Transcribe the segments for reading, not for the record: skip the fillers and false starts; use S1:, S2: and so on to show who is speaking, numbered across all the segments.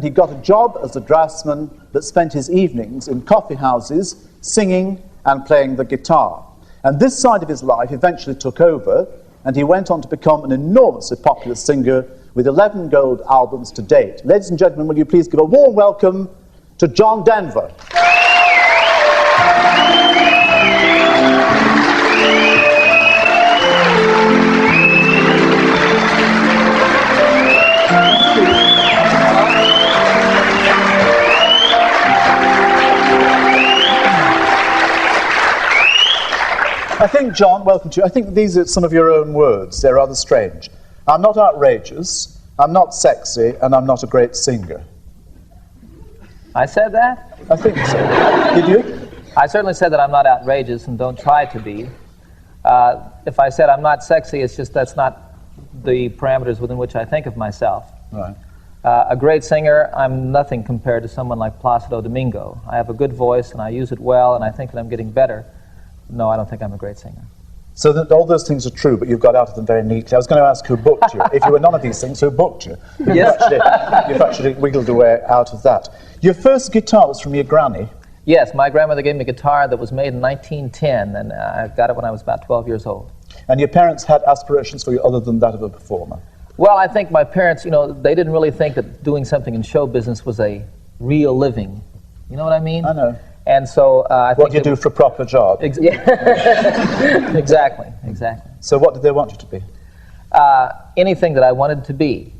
S1: and he got a job as a draftsman that spent his evenings in coffee houses singing and playing the guitar. And this side of his life eventually took over, and he went on to become an enormously popular singer with 11 gold albums to date. Ladies and gentlemen, will you please give a warm welcome to John Denver. I think, John, welcome to you. I think these are some of your own words. They're rather strange. I'm not outrageous, I'm not sexy, and I'm not a great singer.
S2: I said that?
S1: I think so. Did you?
S2: I certainly said that I'm not outrageous and don't try to be. If I said I'm not sexy, it's just that's not the parameters within which I think of myself.
S1: Right.
S2: A great singer, I'm nothing compared to someone like Placido Domingo. I have a good voice and I use it well, and I think that I'm getting better. No, I don't think I'm a great singer.
S1: So that all those things are true, but you've got out of them very neatly. I was going to ask who booked you. If you were none of these things, who booked you?
S2: Yes.
S1: You've actually wiggled away out of that. Your first guitar was from your granny.
S2: Yes, my grandmother gave me a guitar that was made in 1910, and I got it when I was about 12 years old.
S1: And your parents had aspirations for you other than that of a performer?
S2: Well, I think my parents, they didn't really think that doing something in show business was a real living. You know what I mean?
S1: I know.
S2: And so I think...
S1: What do you do for a proper job?
S2: Exactly.
S1: So what did they want you to be?
S2: Anything that I wanted to be.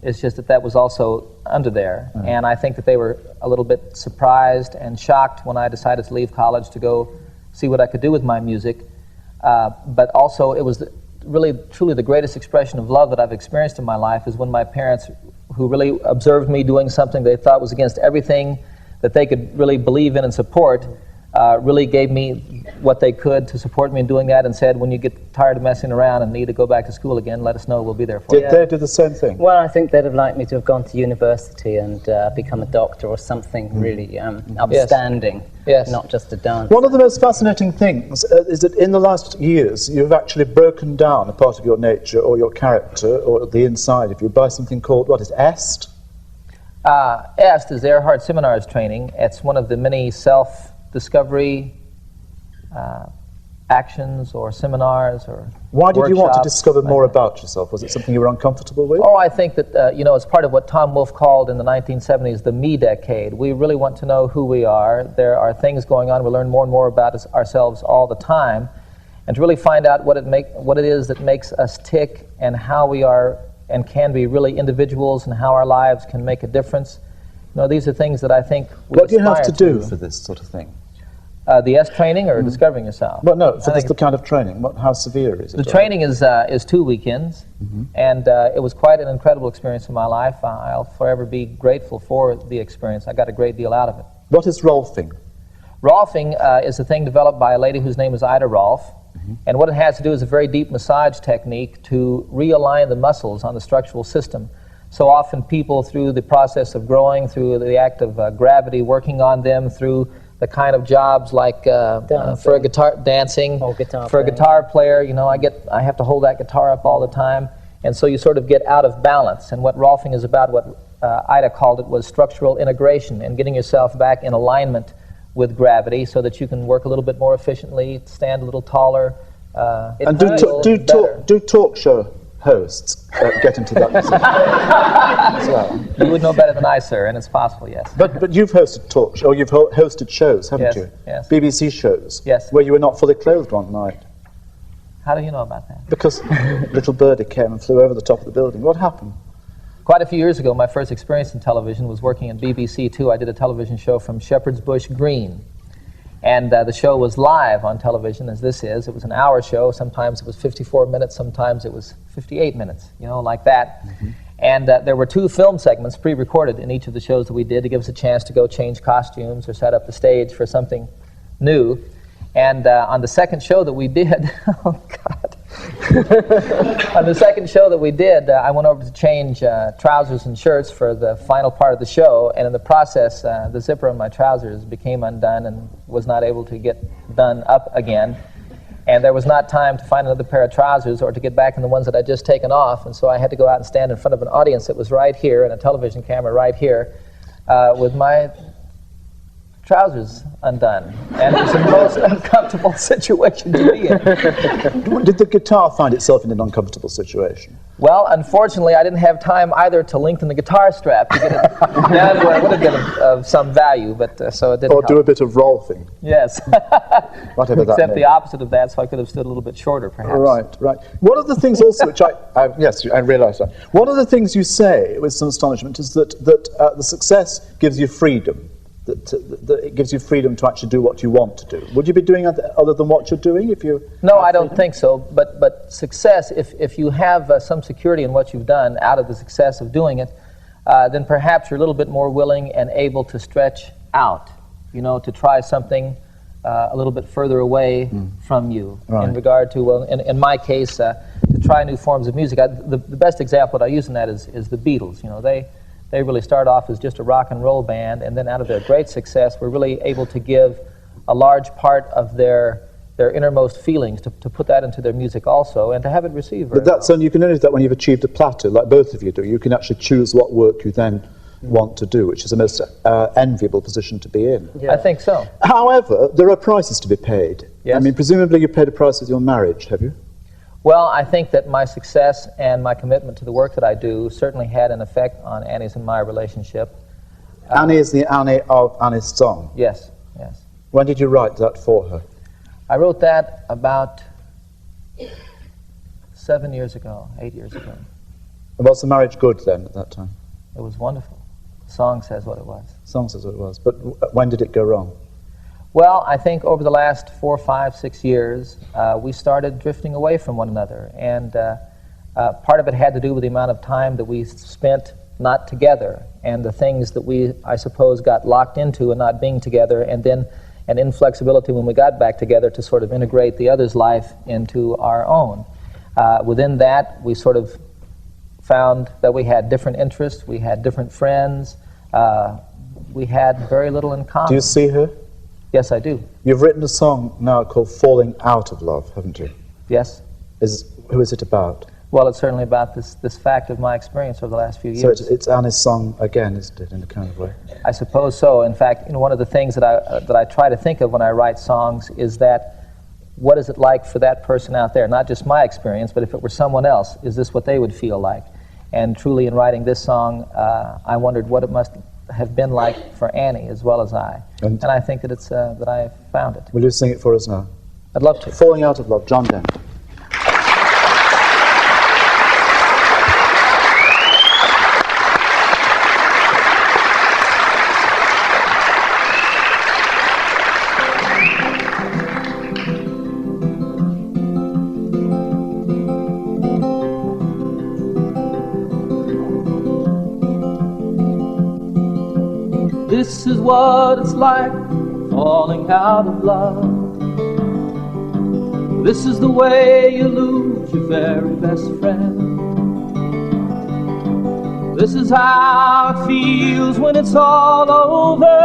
S2: It's just that was also under there. Mm. And I think that they were a little bit surprised and shocked when I decided to leave college to go see what I could do with my music. But also it was really, truly the greatest expression of love that I've experienced in my life is when my parents, who really observed me doing something they thought was against everything that they could really believe in and support, really gave me what they could to support me in doing that, and said, when you get tired of messing around and need to go back to school again, let us know, we'll be there for you.
S1: Did they do the same thing?
S3: Well, I think they'd have liked me to have gone to university and become a doctor or something really upstanding,
S2: yes.
S3: Not just a dancer.
S1: One of the most fascinating things is that in the last years you've actually broken down a part of your nature or your character or the inside of you by something called, what is EST?
S2: EST is the Earhart Seminars training. It's one of the many self-discovery actions or seminars or
S1: Why did you want to
S2: workshops
S1: discover more
S2: like that.
S1: about yourself? Was it something you were uncomfortable with?
S2: Oh, I think that, it's part of what Tom Wolfe called in the 1970s the me decade. We really want to know who we are. There are things going on. We learn more and more about ourselves all the time. And to really find out what it is that makes us tick and how we are and can be really individuals and how our lives can make a difference. These are things that I think we
S1: What do you have
S2: aspire
S1: to do for this sort of thing?
S2: The S training or discovering yourself?
S1: Well, no, for this the kind of training. How severe is it?
S2: The training is 2 weekends, and it was quite an incredible experience in my life. I'll forever be grateful for the experience. I got a great deal out of it.
S1: What is Rolfing?
S2: Rolfing is a thing developed by a lady whose name is Ida Rolf. And what it has to do is a very deep massage technique to realign the muscles on the structural system. So often people, through the process of growing, through the act of gravity working on them, through the kind of jobs like for a guitar, dancing, for a guitar player, I have to hold that guitar up all the time. And so you sort of get out of balance. And what Rolfing is about, what Ida called it, was structural integration and getting yourself back in alignment with gravity so that you can work a little bit more efficiently, stand a little taller.
S1: And do talk show hosts get into that position as well?
S2: You would know better than I, sir, and it's possible, yes.
S1: But you've hosted talk shows, or you've hosted shows, haven't you?
S2: Yes.
S1: BBC shows?
S2: Yes.
S1: Where you were not fully clothed one night?
S2: How do you know about that?
S1: Because little birdie came and flew over the top of the building. What happened?
S2: Quite a few years ago, my first experience in television was working at BBC 2. I did a television show from Shepherd's Bush Green. And the show was live on television, as this is. It was an hour show. Sometimes it was 54 minutes, sometimes it was 58 minutes, like that. And there were 2 film segments pre-recorded in each of the shows that we did to give us a chance to go change costumes or set up the stage for something new. And on the second show that we did, oh God. On the second show that we did, I went over to change trousers and shirts for the final part of the show, and in the process, the zipper on my trousers became undone and was not able to get done up again. And there was not time to find another pair of trousers or to get back in the ones that I'd just taken off, and so I had to go out and stand in front of an audience that was right here and a television camera right here with my trousers undone, and it was the most uncomfortable situation to be in.
S1: Did the guitar find itself in an uncomfortable situation?
S2: Well, unfortunately, I didn't have time either to lengthen the guitar strap to get it down where it would have been of some value, but so it didn't
S1: Or
S2: help.
S1: do a bit of rolfing?
S2: Yes.
S1: Whatever that
S2: Except
S1: may
S2: the
S1: be.
S2: opposite of that, so I could have stood a little bit shorter, perhaps.
S1: Right. One of the things also which yes, I realise that. One of the things you say with some astonishment is that the success gives you freedom. That it gives you freedom to actually do what you want to do. Would you be doing other than what you're doing if you?
S2: No, I don't think so. But success, if you have some security in what you've done out of the success of doing it, then perhaps you're a little bit more willing and able to stretch out, to try something a little bit further away from you.
S1: Right.
S2: In regard to, well, in my case, to try new forms of music. The best example that I use in that is the Beatles. They really start off as just a rock and roll band, and then out of their great success, were really able to give a large part of their innermost feelings, to put that into their music also, and to have it received very
S1: But you can only do that when you've achieved a plateau, like both of you do. You can actually choose what work you then want to do, which is a most enviable position to be in.
S2: well. I think so.
S1: However, there are prices to be paid.
S2: Yes.
S1: I mean, presumably you paid a price with your marriage, have you?
S2: Well, I think that my success and my commitment to the work that I do certainly had an effect on Annie's and my relationship.
S1: Annie is the Annie of Annie's song.
S2: Yes.
S1: When did you write that for her?
S2: I wrote that about 7 years ago, 8 years ago.
S1: And was the marriage good then at that time?
S2: It was wonderful. The song says what it was.
S1: Song says what it was. But when did it go wrong?
S2: Well, I think over the last 4, 5, 6 years, we started drifting away from one another. And part of it had to do with the amount of time that we spent not together, and the things that we, I suppose, got locked into and not being together, and then an inflexibility when we got back together to sort of integrate the other's life into our own. Within that, we sort of found that we had different interests, we had different friends, we had very little in common.
S1: Do you see her?
S2: Yes, I do.
S1: You've written a song now called Falling Out of Love, haven't you?
S2: Yes.
S1: Who is it about?
S2: Well, it's certainly about this fact of my experience over the last few years.
S1: So it's Annie's song again, isn't it, in a kind of way?
S2: I suppose so. In fact, one of the things that I try to think of when I write songs is that what is it like for that person out there? Not just my experience, but if it were someone else, is this what they would feel like? And truly, in writing this song, I wondered what it must have been like for Annie as well as I. And I think that it's that I found it.
S1: Will you sing it for us now?
S2: I'd love to.
S1: Falling Out of Love, John Denver.
S2: This is what it's like, falling out of love. This is the way you lose your very best friend. This is how it feels when it's all over.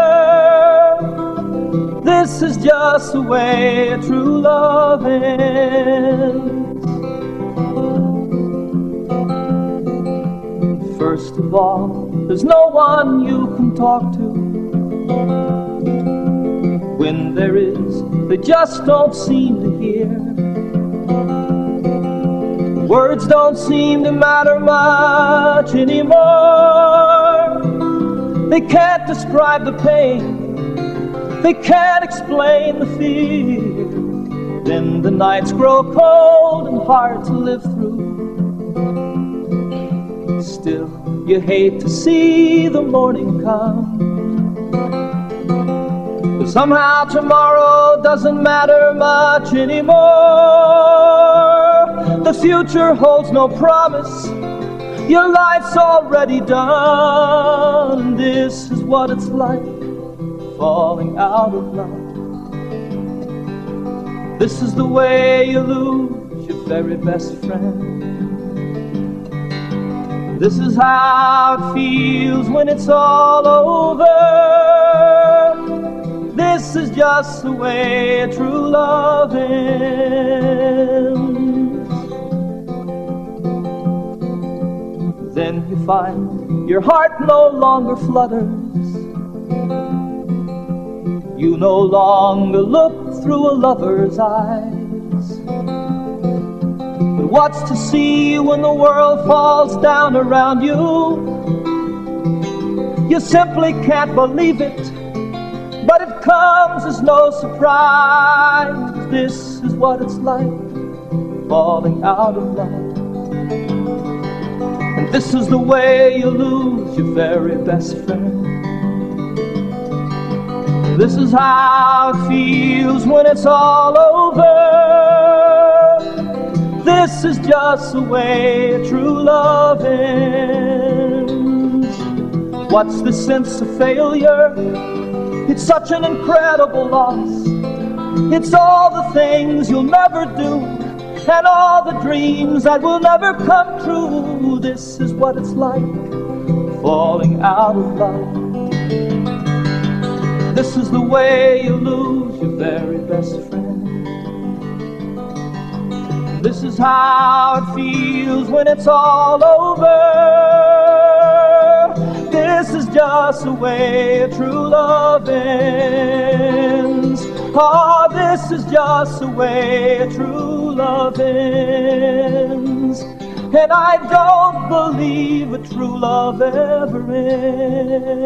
S2: This is just the way a true love ends. First of all, there's no one you can talk to. When there is, they just don't seem to hear. Words don't seem to matter much anymore. They can't describe the pain, they can't explain the fear. Then the nights grow cold and hard to live through. Still, you hate to see the morning come. But somehow tomorrow doesn't matter much anymore. The future holds no promise. Your life's already done. This is what it's like, falling out of love. This is the way you lose your very best friend. This is how it feels when it's all over. This is just the way a true love ends. Then you find your heart no longer flutters.
S4: You no longer look through a lover's eyes. But what's to see when the world falls down around you? You simply can't believe it, but it comes as no surprise. This is what it's like, falling out of love. And this is the way you lose your very best friend. This is how it feels when it's all over. This is just the way true love ends. What's the sense of failure? It's such an incredible loss. It's all the things you'll never do, and all the dreams that will never come true. This is what it's like, falling out of love. This is the way you lose your very best friend. This is how it feels when it's all over. This is just the way true love ends. Oh, this is just the way true love ends. And I don't believe a true love ever ends.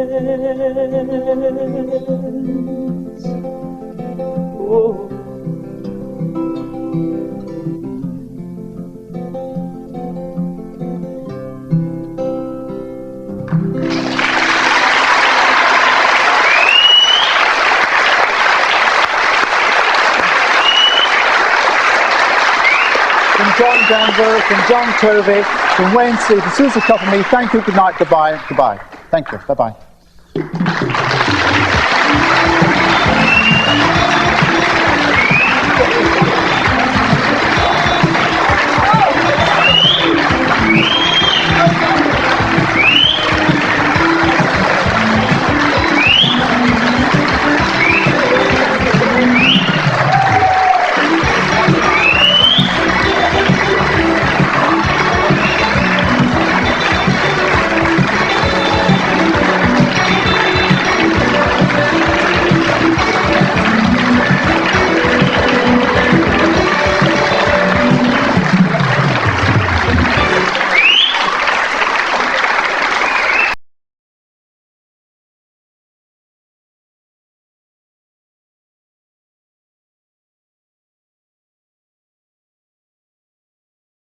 S4: Oh.
S1: From John Denver, from John Tovey, from Wayne Steve, and Susan Couple me. Thank you, good night, goodbye, goodbye. Thank you, bye-bye.